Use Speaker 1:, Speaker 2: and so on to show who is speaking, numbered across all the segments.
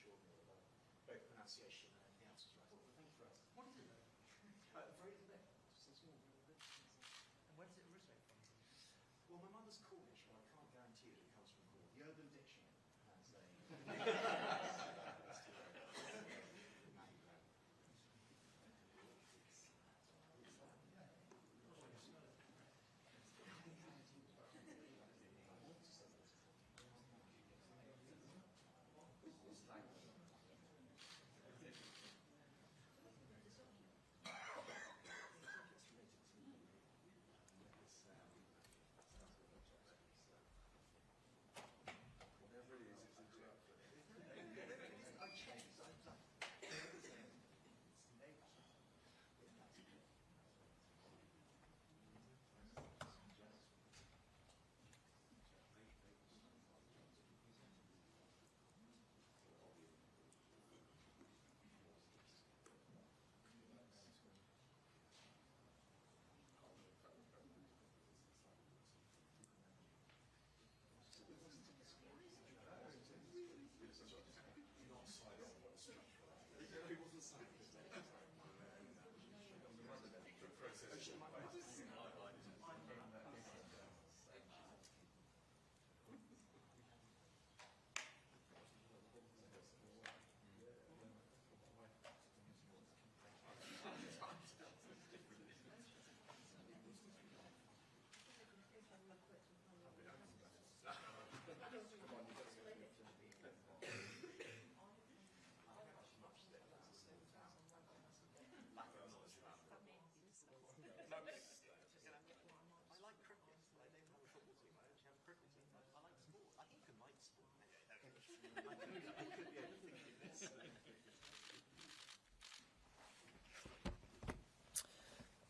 Speaker 1: sure both pronunciation and everything else was right. Well, thank you for asking.
Speaker 2: What is it though?
Speaker 1: Very little. Just a small little bit.
Speaker 2: And where does it originate from?
Speaker 1: Well, my mother's Cornish, but I can't guarantee that it comes from Cornwall. The Urban Dictionary has a...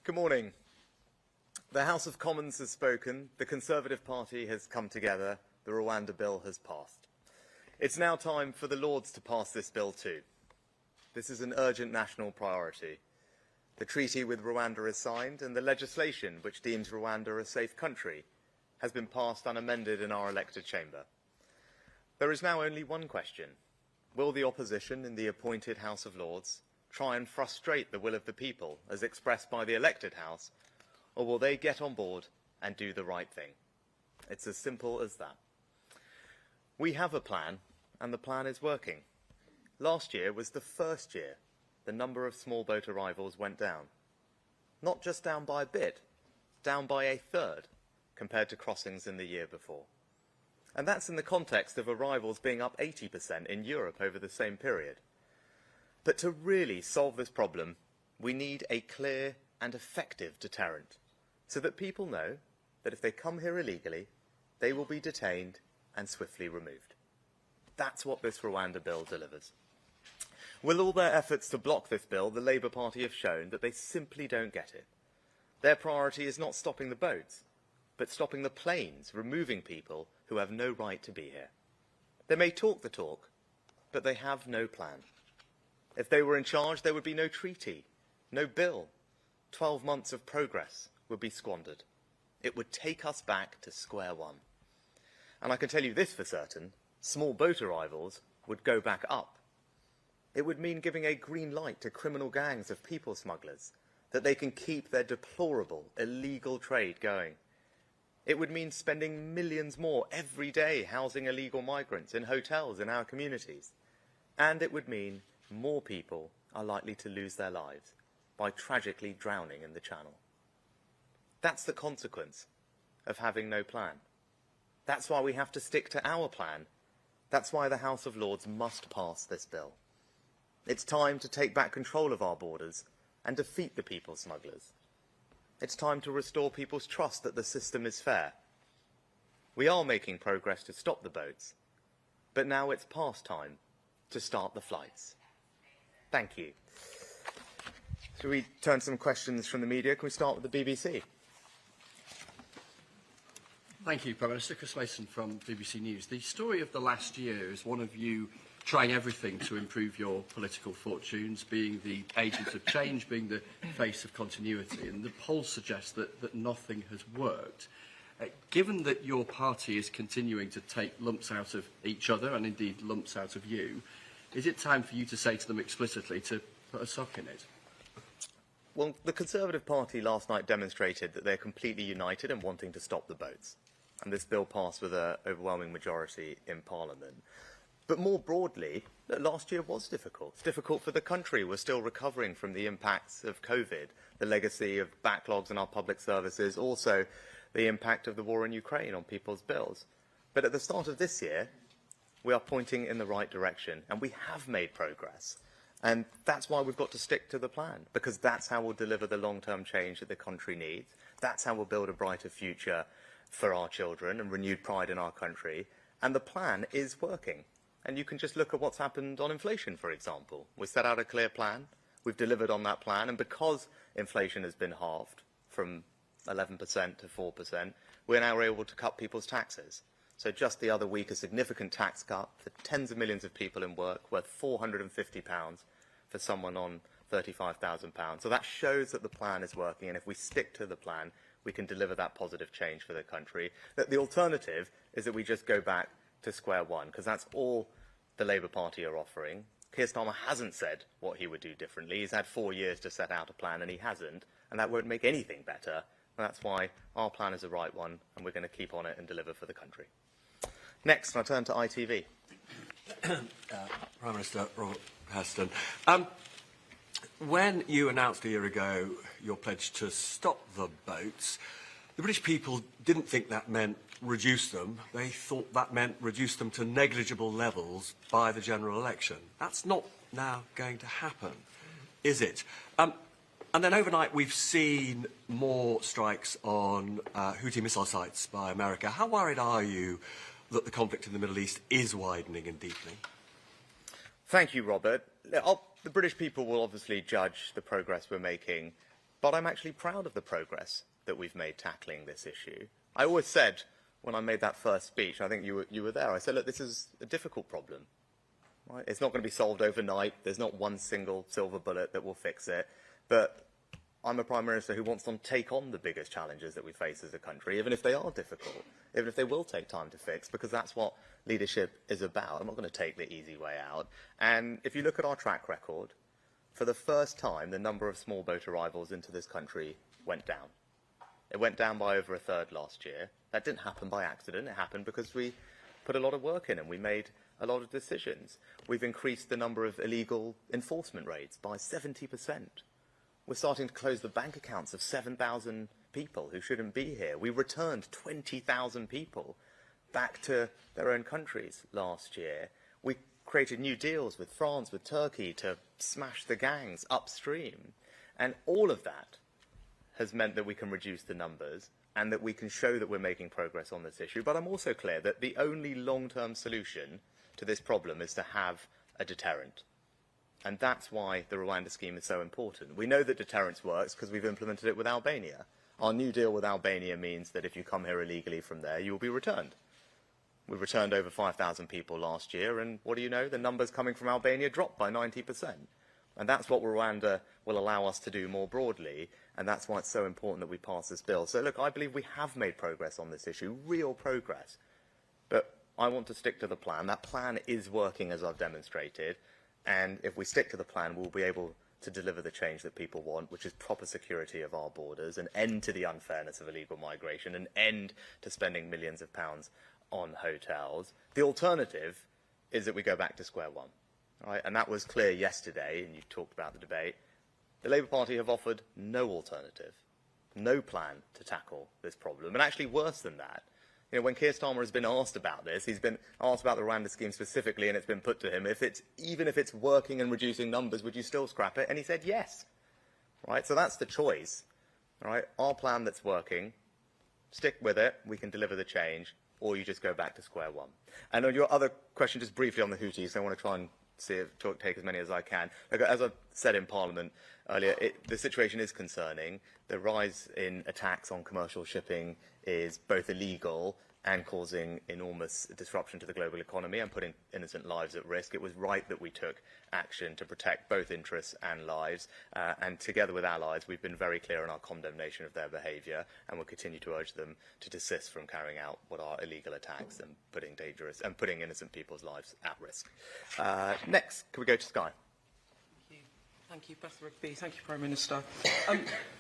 Speaker 3: Good morning. The House of Commons has spoken, the Conservative Party has come together, the Rwanda bill has passed. It's now time for the Lords to pass this bill too. This is an urgent national priority. The treaty with Rwanda is signed and the legislation which deems Rwanda a safe country has been passed unamended in our elected chamber. There is now only one question. Will the opposition in the appointed House of Lords try and frustrate the will of the people as expressed by the elected House, or will they get on board and do the right thing? It's as simple as that. We have a plan, and the plan is working. Last year was the first year the number of small boat arrivals went down. Not just down by a bit, down by a third compared to crossings in the year before. And that's in the context of arrivals being up 80% in Europe over the same period. But to really solve this problem, we need a clear and effective deterrent, so that people know that if they come here illegally, they will be detained and swiftly removed. That's what this Rwanda bill delivers. With all their efforts to block this bill, the Labour Party have shown that they simply don't get it. Their priority is not stopping the boats, but stopping the planes removing people who have no right to be here. They may talk the talk, but they have no plan. If they were in charge, there would be no treaty, no bill. 12 months of progress would be squandered. It would take us back to square one. And I can tell you this for certain, small boat arrivals would go back up. It would mean giving a green light to criminal gangs of people smugglers, that they can keep their deplorable, illegal trade going. It would mean spending millions more every day housing illegal migrants in hotels in our communities. And it would mean more people are likely to lose their lives by tragically drowning in the Channel. That's the consequence of having no plan. That's why we have to stick to our plan. That's why the House of Lords must pass this bill. It's time to take back control of our borders and defeat the people smugglers. It's time to restore people's trust that the system is fair. We are making progress to stop the boats, but now it's past time to start the flights. Thank you. Shall we turn to some questions from the media? Can we start with the BBC?
Speaker 4: Thank you, Prime Minister. Chris Mason from BBC News. The story of the last year is one of you trying everything to improve your political fortunes, being the agent of change, being the face of continuity, and the polls suggest that nothing has worked. Given that your party is continuing to take lumps out of each other, and indeed lumps out of you, Is it time for you to say to them explicitly to put a sock in it?
Speaker 3: Well, the Conservative Party last night demonstrated that they're completely united in wanting to stop the boats. And this bill passed with an overwhelming majority in Parliament. But more broadly, last year was difficult. It's difficult for the country. We're still recovering from the impacts of COVID, the legacy of backlogs in our public services, also the impact of the war in Ukraine on people's bills. But at the start of this year, we are pointing in the right direction, and we have made progress. And that's why we've got to stick to the plan, because that's how we'll deliver the long-term change that the country needs. That's how we'll build a brighter future for our children and renewed pride in our country. And the plan is working. And you can just look at what's happened on inflation, for example. We set out a clear plan. We've delivered on that plan. And because inflation has been halved from 11% to 4%, we're now able to cut people's taxes. So just the other week, a significant tax cut for tens of millions of people in work, worth £450 for someone on £35,000. So that shows that the plan is working. And if we stick to the plan, we can deliver that positive change for the country. That the alternative is that we just go back to square one, because that's all the Labour Party are offering. Keir Starmer hasn't said what he would do differently. He's had 4 years to set out a plan, and he hasn't, and that won't make anything better. And that's why our plan is the right one, and we're going to keep on it and deliver for the country. Next, I turn to ITV.
Speaker 5: Prime Minister Robert Heston. When you announced a year ago your pledge to stop the boats, the British people didn't think that meant reduce them. They thought that meant reduce them to negligible levels by the general election. That's not now going to happen, is it? And then overnight we've seen more strikes on Houthi missile sites by America. How worried are you that the conflict in the Middle East is widening and deepening?
Speaker 3: Thank you, Robert. The British people will obviously judge the progress we're making, but I'm actually proud of the progress that we've made tackling this issue. I always said, when I made that first speech, I think you were there, I said, look, this is a difficult problem. Right? It's not going to be solved overnight. There's not one single silver bullet that will fix it. But I'm a Prime Minister who wants to take on the biggest challenges that we face as a country, even if they are difficult, even if they will take time to fix, because that's what leadership is about. I'm not going to take the easy way out. And if you look at our track record, for the first time, the number of small boat arrivals into this country went down. It went down by over a third last year. That didn't happen by accident. It happened because we put a lot of work in and we made a lot of decisions. We've increased the number of illegal enforcement raids by 70%. We're starting to close the bank accounts of 7,000 people who shouldn't be here. We returned 20,000 people back to their own countries last year. We created new deals with France, with Turkey, to smash the gangs upstream. And all of that has meant that we can reduce the numbers and that we can show that we're making progress on this issue. But I'm also clear that the only long-term solution to this problem is to have a deterrent. And that's why the Rwanda scheme is so important. We know that deterrence works because we've implemented it with Albania. Our new deal with Albania means that if you come here illegally from there, you will be returned. We returned over 5,000 people last year, and what do you know? The numbers coming from Albania dropped by 90%. And that's what Rwanda will allow us to do more broadly, and that's why it's so important that we pass this bill. So, look, I believe we have made progress on this issue, real progress. But I want to stick to the plan. That plan is working, as I've demonstrated, and if we stick to the plan, we'll be able to deliver the change that people want, which is proper security of our borders, an end to the unfairness of illegal migration, an end to spending millions of pounds on hotels. The alternative is that we go back to square one. Right? And that was clear yesterday, and you talked about the debate. The Labour Party have offered no alternative, no plan to tackle this problem. And actually worse than that, you know, when Keir Starmer has been asked about this, he's been asked about the Rwanda scheme specifically, and it's been put to him, even if it's working and reducing numbers, would you still scrap it? And he said yes. Right? So that's the choice. Right? Our plan that's working, stick with it, we can deliver the change, or you just go back to square one. And on your other question, just briefly on the Houthis, I want to try and take as many as I can. Look, as I said in Parliament earlier, the situation is concerning. The rise in attacks on commercial shipping is both illegal and causing enormous disruption to the global economy and putting innocent lives at risk. It was right that we took action to protect both interests and lives, and together with allies, we've been very clear in our condemnation of their behaviour, and will continue to urge them to desist from carrying out what are illegal attacks and putting innocent people's lives at risk. Next, can we go to Sky?
Speaker 6: Thank you, Beth Rigby. Thank you, Prime Minister.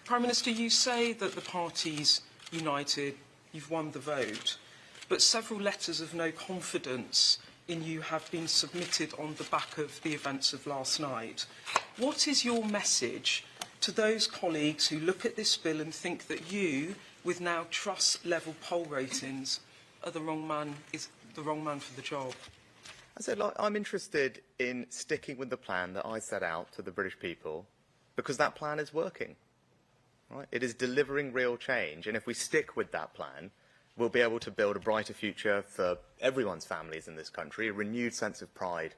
Speaker 6: Prime Minister, you say that the party's united, you've won the vote, but several letters of no confidence in you have been submitted on the back of the events of last night. What is your message to those colleagues who look at this bill and think that you, with now trust-level poll ratings, are the wrong man for the job?
Speaker 3: I said, I'm interested in sticking with the plan that I set out to the British people, because that plan is working. Right? It is delivering real change, and if we stick with that plan, we'll be able to build a brighter future for everyone's families in this country, a renewed sense of pride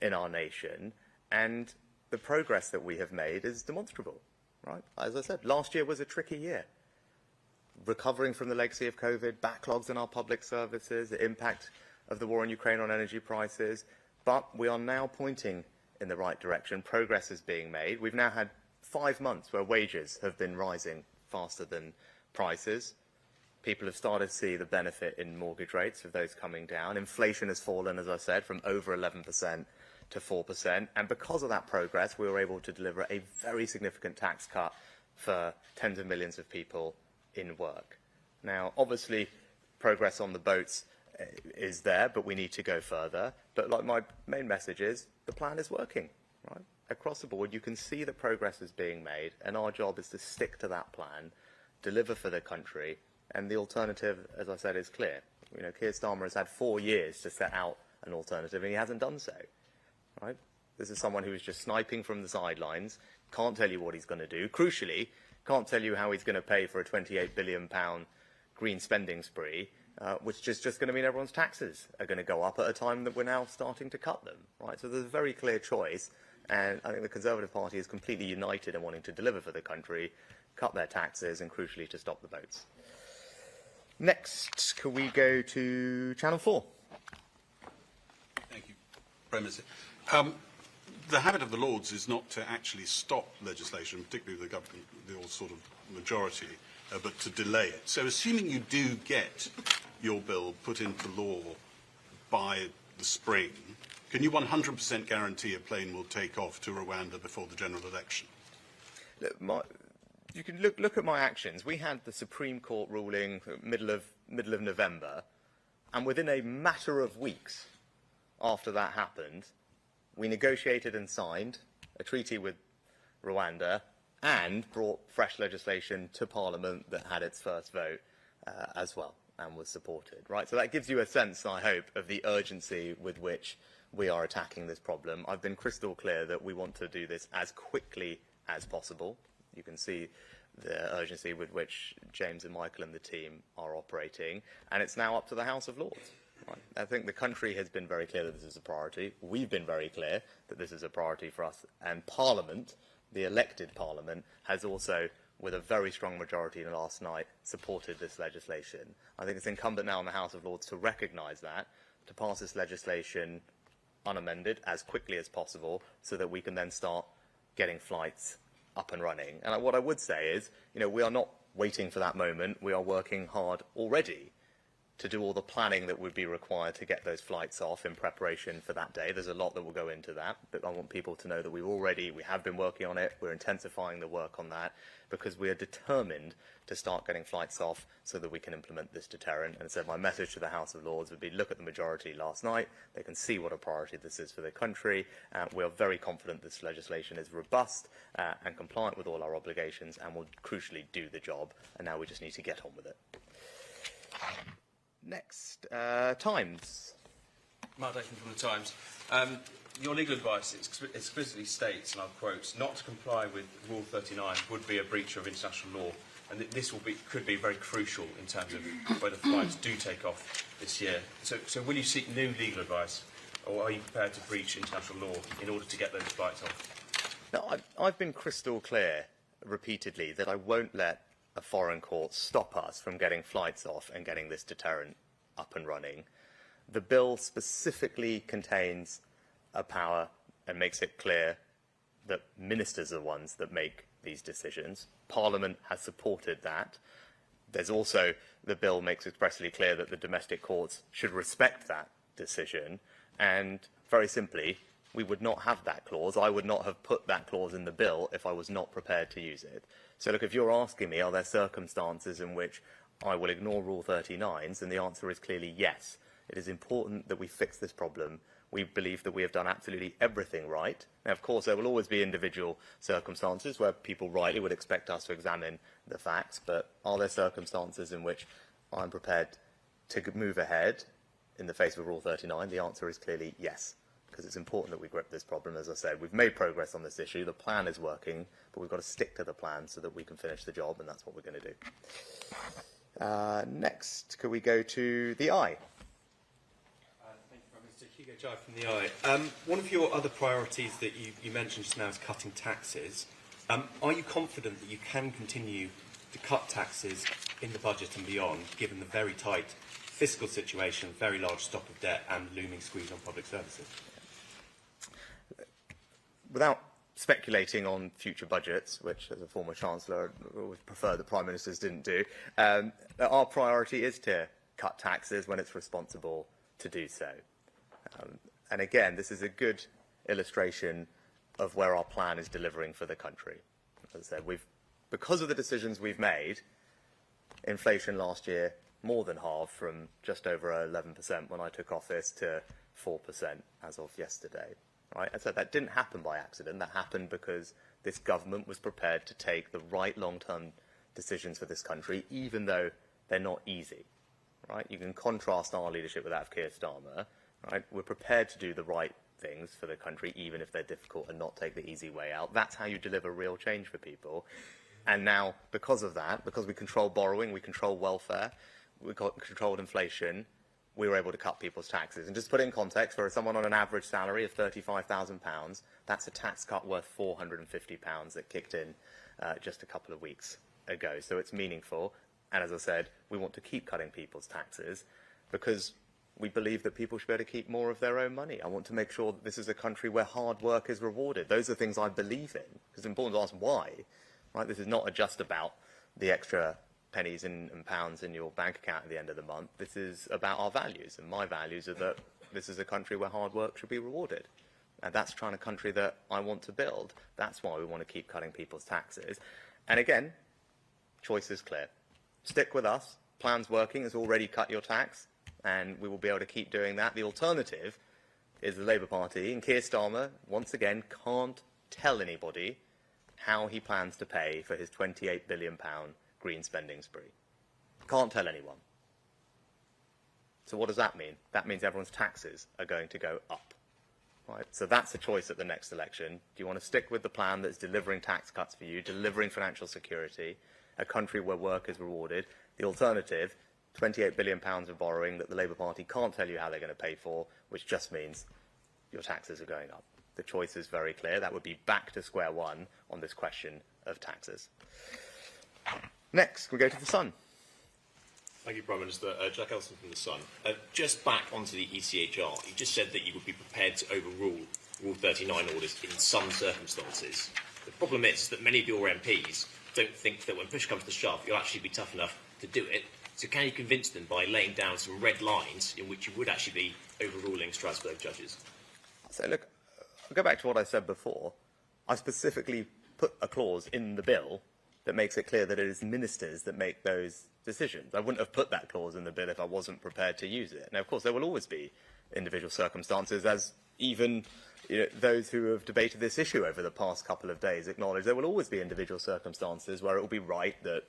Speaker 3: in our nation, and the progress that we have made is demonstrable. Right? As I said, last year was a tricky year. Recovering from the legacy of COVID, backlogs in our public services, the impact of the war in Ukraine on energy prices, but we are now pointing in the right direction. Progress is being made. We've now had 5 months where wages have been rising faster than prices. People have started to see the benefit in mortgage rates of those coming down. Inflation has fallen, as I said, from over 11% to 4%. And because of that progress, we were able to deliver a very significant tax cut for tens of millions of people in work. Now, obviously, progress on the boats is there, but we need to go further. But like my main message is, the plan is working. Right? Across the board, you can see that progress is being made, and our job is to stick to that plan, deliver for the country, and the alternative, as I said, is clear. You know, Keir Starmer has had 4 years to set out an alternative, and he hasn't done so. Right? This is someone who is just sniping from the sidelines, can't tell you what he's going to do. Crucially, can't tell you how he's going to pay for a £28 billion green spending spree, which is just going to mean everyone's taxes are going to go up at a time that we're now starting to cut them. Right? So there's a very clear choice. And I think the Conservative Party is completely united in wanting to deliver for the country, cut their taxes, and crucially to stop the votes. Next, can we go to Channel 4?
Speaker 7: Thank you, Prime Minister. The habit of the Lords is not to actually stop legislation, particularly the government, the sort of majority, but to delay it. So assuming you do get your bill put into law by the spring, can you 100% guarantee a plane will take off to Rwanda before the general election?
Speaker 3: You can look at my actions. We had the Supreme Court ruling middle of November, and within a matter of weeks after that happened, we negotiated and signed a treaty with Rwanda and brought fresh legislation to Parliament that had its first vote as well and was supported. Right? So that gives you a sense, I hope, of the urgency with which we are attacking this problem. I've been crystal clear that we want to do this as quickly as possible. You can see the urgency with which James and Michael and the team are operating, and it's now up to the House of Lords. Right? I think the country has been very clear that this is a priority. We've been very clear that this is a priority for us, and Parliament, the elected Parliament, has also, with a very strong majority last night, supported this legislation. I think it's incumbent now on the House of Lords to recognise that, to pass this legislation unamended as quickly as possible so that we can then start getting flights up and running. And what I would say is, you know, we are not waiting for that moment. We are working hard already to do all the planning that would be required to get those flights off in preparation for that day. There's a lot that will go into that, but I want people to know that we have been working on it. We're intensifying the work on that because we are determined to start getting flights off so that we can implement this deterrent. And so my message to the House of Lords would be, look at the majority last night. They can see what a priority this is for the country. We are very confident this legislation is robust and compliant with all our obligations and will crucially do the job. And now we just need to get on with it. Next, Times.
Speaker 8: Mark Dakin from the Times. Your legal advice explicitly states, and I'll quote, not to comply with Rule 39 would be a breach of international law, and this could be very crucial in terms of whether flights do take off this year. So will you seek new legal advice, or are you prepared to breach international law in order to get those flights off?
Speaker 3: Now, I've been crystal clear repeatedly that I won't let a foreign court stop us from getting flights off and getting this deterrent up and running. The bill specifically contains a power and makes it clear that ministers are the ones that make these decisions. Parliament has supported that. There's also, the bill makes expressly clear that the domestic courts should respect that decision. And very simply, we would not have that clause. I would not have put that clause in the bill if I was not prepared to use it. So look, if you're asking me, are there circumstances in which I will ignore Rule 39s, then the answer is clearly yes. It is important that we fix this problem. We believe that we have done absolutely everything right. Now, of course, there will always be individual circumstances where people rightly would expect us to examine the facts, but are there circumstances in which I'm prepared to move ahead in the face of Rule 39? The answer is clearly yes, because it's important that we grip this problem. As I said, we've made progress on this issue. The plan is working, but we've got to stick to the plan so that we can finish the job, and that's what we're going to do. Next, could we go to the eye?
Speaker 9: Hugo Jai from the Eye. One of your other priorities that you mentioned just now is cutting taxes. Are you confident that you can continue to cut taxes in the budget and beyond, given the very tight fiscal situation, very large stock of debt and looming squeeze on public services?
Speaker 3: Without speculating on future budgets, which as a former Chancellor I would prefer the Prime Ministers didn't do, our priority is to cut taxes when it's responsible to do so. And again, this is a good illustration of where our plan is delivering for the country. As I said, because of the decisions we've made, inflation last year more than halved from just over 11% when I took office to 4% as of yesterday. Right? As I said, that didn't happen by accident. That happened because this government was prepared to take the right long-term decisions for this country, even though they're not easy. Right? You can contrast our leadership with that of Keir Starmer. Right? We're prepared to do the right things for the country, even if they're difficult, and not take the easy way out. That's how you deliver real change for people. And now, because of that, because we control borrowing, we control welfare, we controlled inflation, we were able to cut people's taxes. And just to put it in context, for someone on an average salary of £35,000, that's a tax cut worth £450 that kicked in just a couple of weeks ago. So it's meaningful. And as I said, we want to keep cutting people's taxes because we believe that people should be able to keep more of their own money. I want to make sure that this is a country where hard work is rewarded. Those are things I believe in. It's important to ask why. Right? This is not just about the extra pennies and pounds in your bank account at the end of the month. This is about our values. And my values are that this is a country where hard work should be rewarded. And that's the kind of country that I want to build. That's why we want to keep cutting people's taxes. And again, choice is clear. Stick with us. Plan's working. It's already cut your tax. And we will be able to keep doing that. The alternative is the Labour Party, and Keir Starmer, once again, can't tell anybody how he plans to pay for his £28 billion green spending spree. Can't tell anyone. So what does that mean? That means everyone's taxes are going to go up. Right? So that's a choice at the next election. Do you want to stick with the plan that's delivering tax cuts for you, delivering financial security, a country where work is rewarded? The alternative, £28 billion of borrowing that the Labour Party can't tell you how they're going to pay for, which just means your taxes are going up. The choice is very clear. That would be back to square one on this question of taxes. Next, we go to the Sun.
Speaker 10: Thank you, Prime Minister. Jack Elson from the Sun. Just back onto the ECHR, you just said that you would be prepared to overrule Rule 39 orders in some circumstances. The problem is that many of your MPs don't think that when push comes to shove, you'll actually be tough enough to do it. So can you convince them by laying down some red lines in which you would actually be overruling Strasbourg judges?
Speaker 3: So look, I'll go back to what I said before. I specifically put a clause in the bill that makes it clear that it is ministers that make those decisions. I wouldn't have put that clause in the bill if I wasn't prepared to use it. Now, of course, there will always be individual circumstances, as even those who have debated this issue over the past couple of days acknowledge. There will always be individual circumstances where it will be right that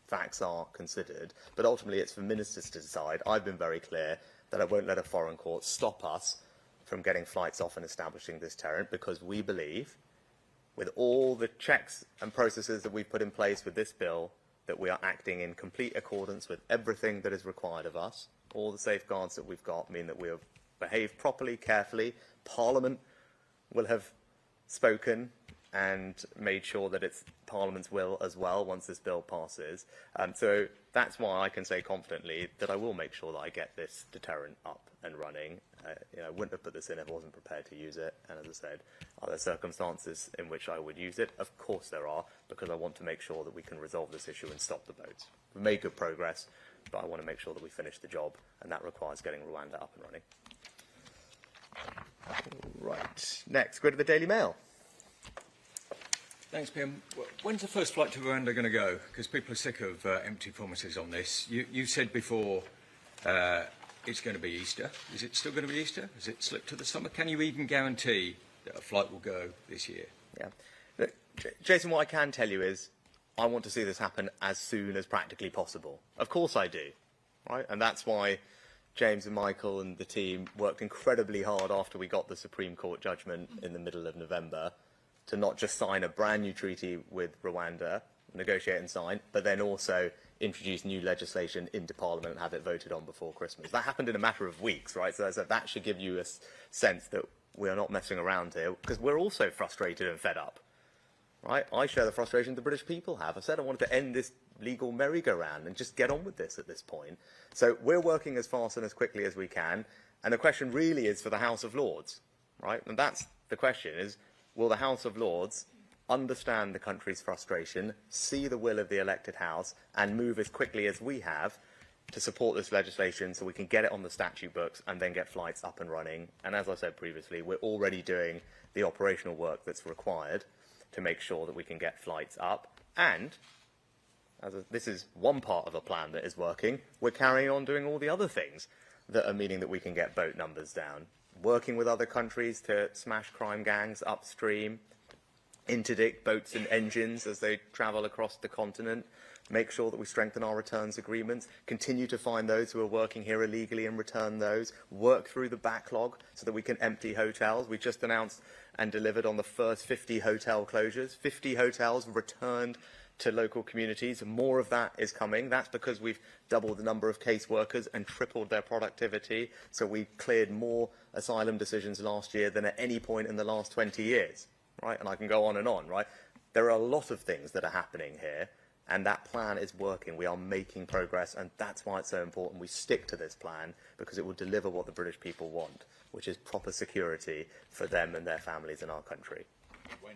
Speaker 3: facts are considered, but ultimately it's for ministers to decide. I've been very clear that I won't let a foreign court stop us from getting flights off and establishing this deterrent, because we believe, with all the checks and processes that we've put in place with this bill, that we are acting in complete accordance with everything that is required of us. All the safeguards that we've got mean that we have behaved properly, carefully. Parliament will have spoken and made sure that it's Parliament's will as well once this bill passes. So that's why I can say confidently that I will make sure that I get this deterrent up and running. I wouldn't have put this in if I wasn't prepared to use it. And as I said, are there circumstances in which I would use it? Of course there are, because I want to make sure that we can resolve this issue and stop the boats. We've made good progress, but I want to make sure that we finish the job, and that requires getting Rwanda up and running. Right. Next, go to the Daily Mail.
Speaker 11: Thanks, Pim. When's the first flight to Rwanda going to go? Because people are sick of empty promises on this. You said before it's going to be Easter. Is it still going to be Easter? Has it slipped to the summer? Can you even guarantee that a flight will go this year?
Speaker 3: Yeah. Look, Jason, what I can tell you is I want to see this happen as soon as practically possible. Of course I do. Right? And that's why James and Michael and the team worked incredibly hard after we got the Supreme Court judgment in the middle of November to not just sign a brand new treaty with Rwanda, negotiate and sign, but then also introduce new legislation into Parliament and have it voted on before Christmas. That happened in a matter of weeks, right? So that should give you a sense that we are not messing around here, because we're also frustrated and fed up, right? I share the frustration the British people have. I said I wanted to end this legal merry-go-round and just get on with this at this point. So we're working as fast and as quickly as we can, and the question really is for the House of Lords, right? And that's the question, is will the House of Lords understand the country's frustration, see the will of the elected House, and move as quickly as we have to support this legislation so we can get it on the statute books and then get flights up and running. And as I said previously, we're already doing the operational work that's required to make sure that we can get flights up. And this is one part of a plan that is working, we're carrying on doing all the other things that are meaning that we can get boat numbers down. Working with other countries to smash crime gangs upstream, interdict boats and engines as they travel across the continent, make sure that we strengthen our returns agreements, continue to find those who are working here illegally and return those, work through the backlog so that we can empty hotels. We just announced and delivered on the first 50 hotel closures, 50 hotels returned to local communities. More of that is coming. That's because we've doubled the number of caseworkers and tripled their productivity. So we cleared more asylum decisions last year than at any point in the last 20 years. Right? And I can go on and on, right? There are a lot of things that are happening here, and that plan is working. We are making progress, and that's why it's so important we stick to this plan, because it will deliver what the British people want, which is proper security for them and their families in our country.
Speaker 11: When?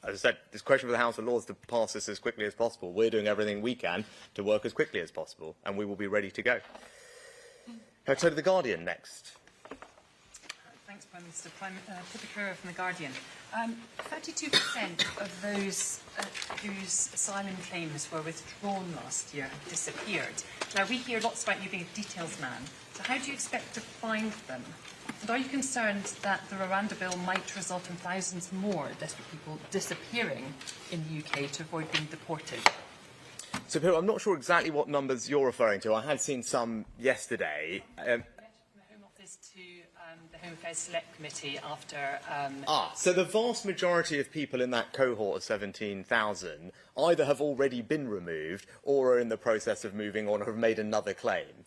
Speaker 3: As I said, this question for the House of Lords to pass this as quickly as possible. We're doing everything we can to work as quickly as possible, and we will be ready to go. Go to The Guardian next.
Speaker 12: Thanks, Prime Minister. Pippa Kerr from The Guardian. 32% of those whose asylum claims were withdrawn last year have disappeared. Now, we hear lots about you being a details man. So how do you expect to find them? And are you concerned that the Rwanda bill might result in thousands more desperate people disappearing in the UK to avoid being deported?
Speaker 3: So, Pippa, I'm not sure exactly what numbers you're referring to. I had seen some yesterday.
Speaker 12: To the Home Affairs Select Committee after...
Speaker 3: So the vast majority of people in that cohort of 17,000 either have already been removed or are in the process of moving on or have made another claim.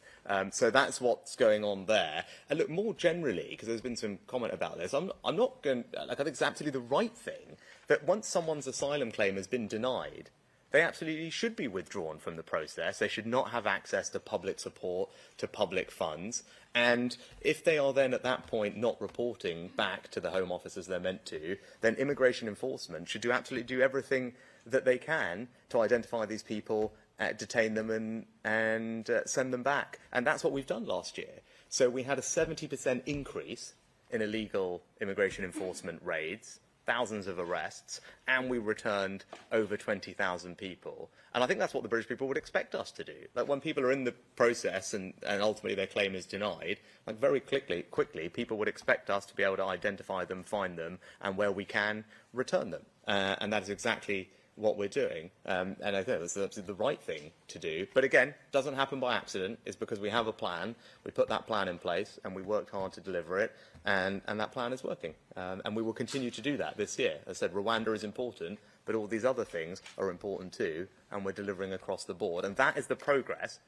Speaker 3: So that's what's going on there. And look, more generally, because there's been some comment about this, I'm not going... I think it's absolutely the right thing that once someone's asylum claim has been denied, they absolutely should be withdrawn from the process. They should not have access to public support, to public funds. And if they are then at that point not reporting back to the Home Office as they're meant to, then immigration enforcement should absolutely do everything that they can to identify these people, detain them and send them back. And that's what we've done last year. So we had a 70% increase in illegal immigration enforcement raids, thousands of arrests, and we returned over 20,000 people. And I think that's what the British people would expect us to do. Like when people are in the process and ultimately their claim is denied, like very quickly, people would expect us to be able to identify them, find them, and where we can, return them. And that is exactly what we're doing. And I think that's the right thing to do. But again, doesn't happen by accident. It's because we have a plan. We put that plan in place and we worked hard to deliver it. And that plan is working. And we will continue to do that this year. As I said, Rwanda is important, but all these other things are important too. And we're delivering across the board. And that is the progress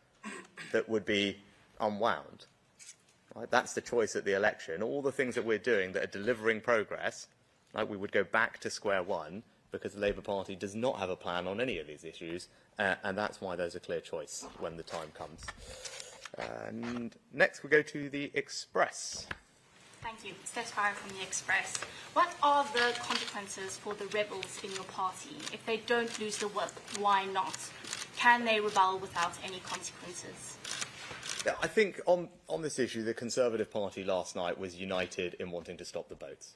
Speaker 3: that would be unwound. Right? That's the choice at the election. All the things that we're doing that are delivering progress, Right? We would go back to square one because the Labour Party does not have a plan on any of these issues, and that's why there's a clear choice when the time comes. And next we go to the Express.
Speaker 13: Thank you. Steph Farah from the Express. What are the consequences for the rebels in your party? If they don't lose the whip, why not? Can they rebel without any consequences?
Speaker 3: I think on this issue, the Conservative Party last night was united in wanting to stop the boats.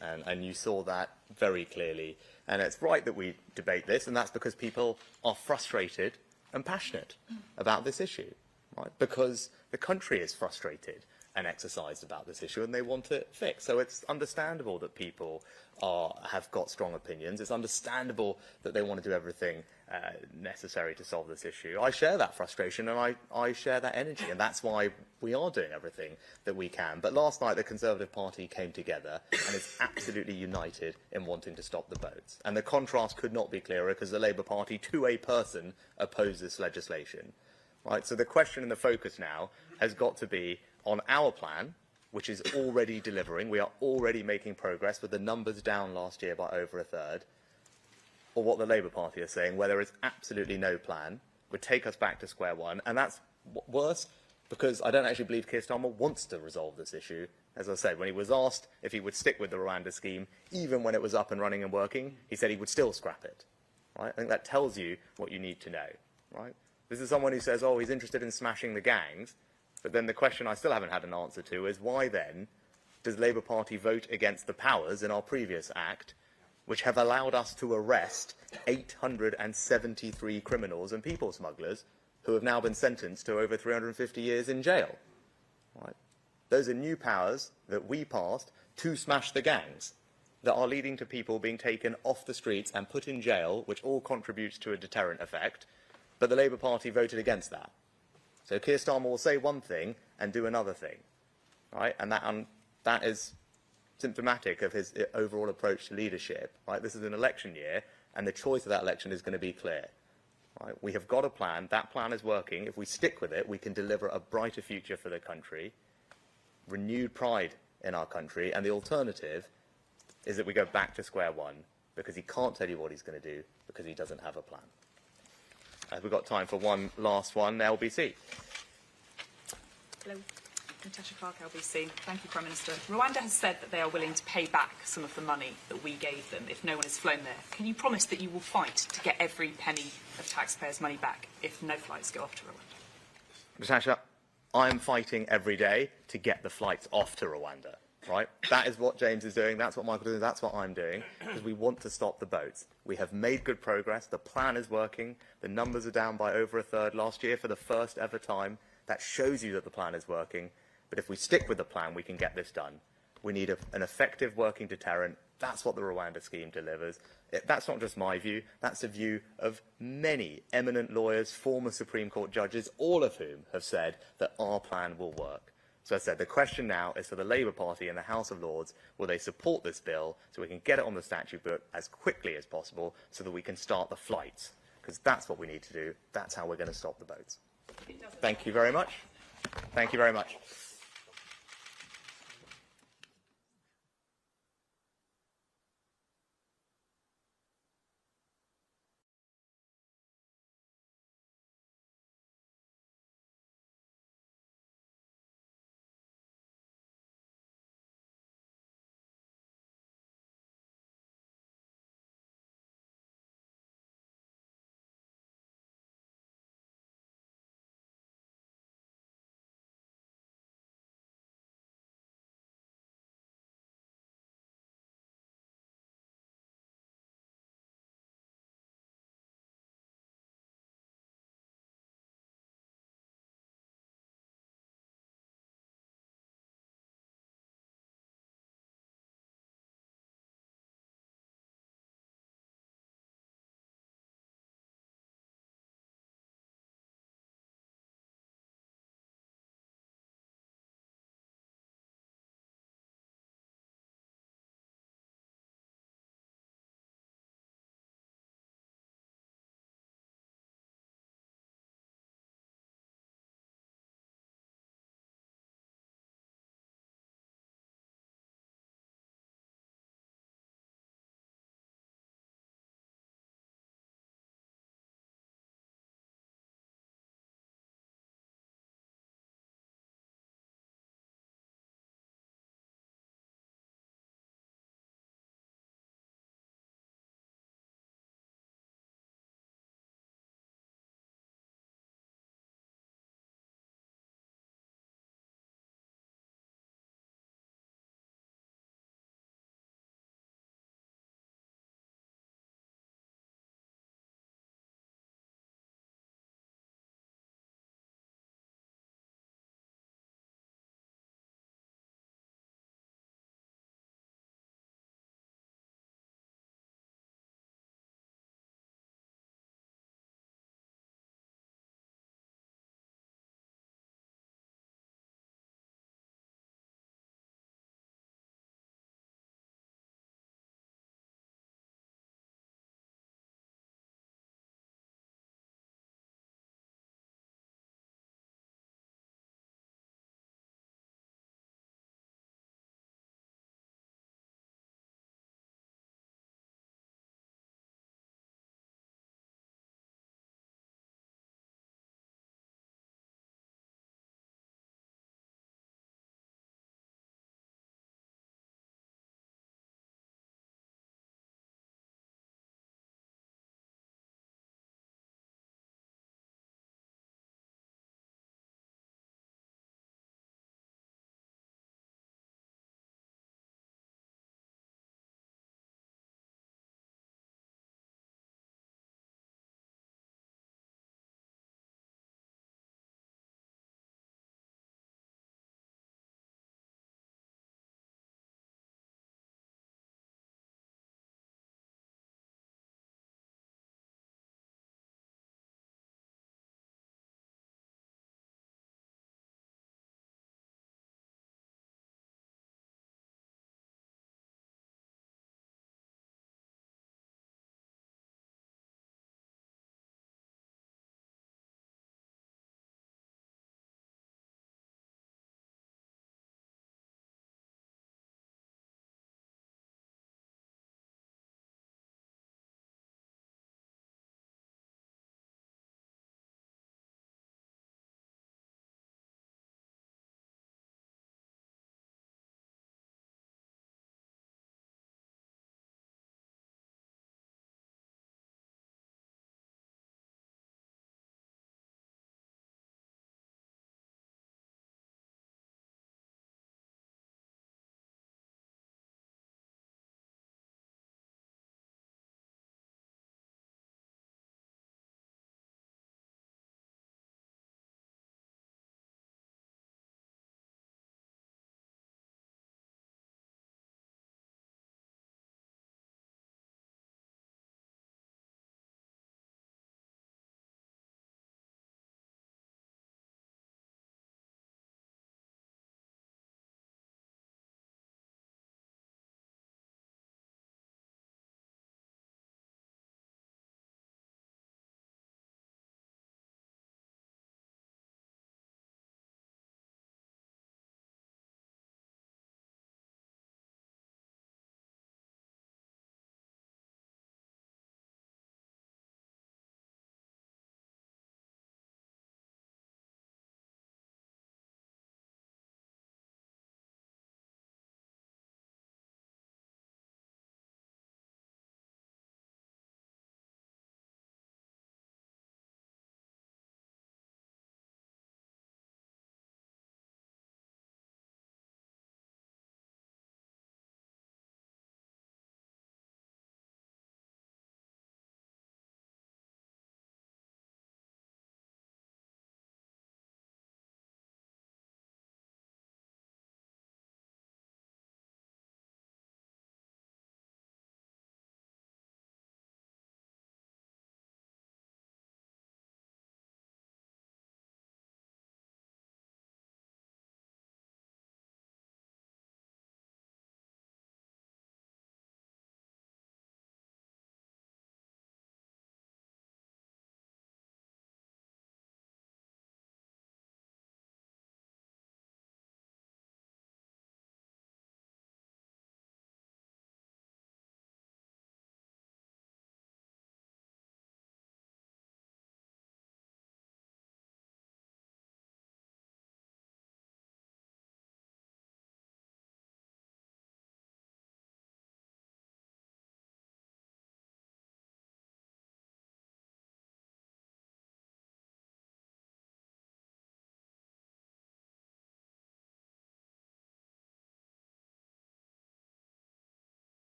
Speaker 3: And you saw that very clearly. And it's right that we debate this, and that's because people are frustrated and passionate about this issue, right? Because the country is frustrated and exercised about this issue, and they want it fixed. So it's understandable that people have got strong opinions. It's understandable that they want to do everything necessary to solve this issue. I share that frustration, and I share that energy, and that's why we are doing everything that we can. But last night, the Conservative Party came together and is absolutely united in wanting to stop the boats. And the contrast could not be clearer, because the Labour Party, to a person, opposed this legislation. Right? So the question and the focus now has got to be on our plan, which is already delivering. We are already making progress, with the numbers down last year by over a third, or what the Labour Party are saying, where there is absolutely no plan, would take us back to square one. And that's worse, because I don't actually believe Keir Starmer wants to resolve this issue. As I said, when he was asked if he would stick with the Rwanda scheme, even when it was up and running and working, he said he would still scrap it. Right? I think that tells you what you need to know. Right? This is someone who says, oh, he's interested in smashing the gangs. But then the question I still haven't had an answer to is, why then does Labour Party vote against the powers in our previous act, which have allowed us to arrest 873 criminals and people smugglers who have now been sentenced to over 350 years in jail? Right? Those are new powers that we passed to smash the gangs, that are leading to people being taken off the streets and put in jail, which all contributes to a deterrent effect. But the Labour Party voted against that. So Keir Starmer will say one thing and do another thing, right? And that is symptomatic of his overall approach to leadership, right? This is an election year, and the choice of that election is going to be clear, right? We have got a plan. That plan is working. If we stick with it, we can deliver a brighter future for the country, renewed pride in our country, and the alternative is that we go back to square one, because he can't tell you what he's going to do, because he doesn't have a plan. We've got time for one last one, LBC.
Speaker 14: Hello, Natasha Clark, LBC. Thank you, Prime Minister. Rwanda has said that they are willing to pay back some of the money that we gave them if no one has flown there. Can you promise that you will fight to get every penny of taxpayers' money back if no flights go off to Rwanda?
Speaker 3: Natasha, I'm fighting every day to get the flights off to Rwanda. Right? That is what James is doing, that's what Michael is doing, that's what I'm doing, because we want to stop the boats. We have made good progress, the plan is working, the numbers are down by over a third last year for the first ever time. That shows you that the plan is working, but if we stick with the plan, we can get this done. We need an effective working deterrent. That's what the Rwanda scheme delivers. That's not just my view, that's the view of many eminent lawyers, former Supreme Court judges, all of whom have said that our plan will work. So as I said, the question now is for the Labour Party in the House of Lords, will they support this bill so we can get it on the statute book as quickly as possible so that we can start the flights? Because that's what we need to do. That's how we're going to stop the boats. Thank you very much. Thank you very much.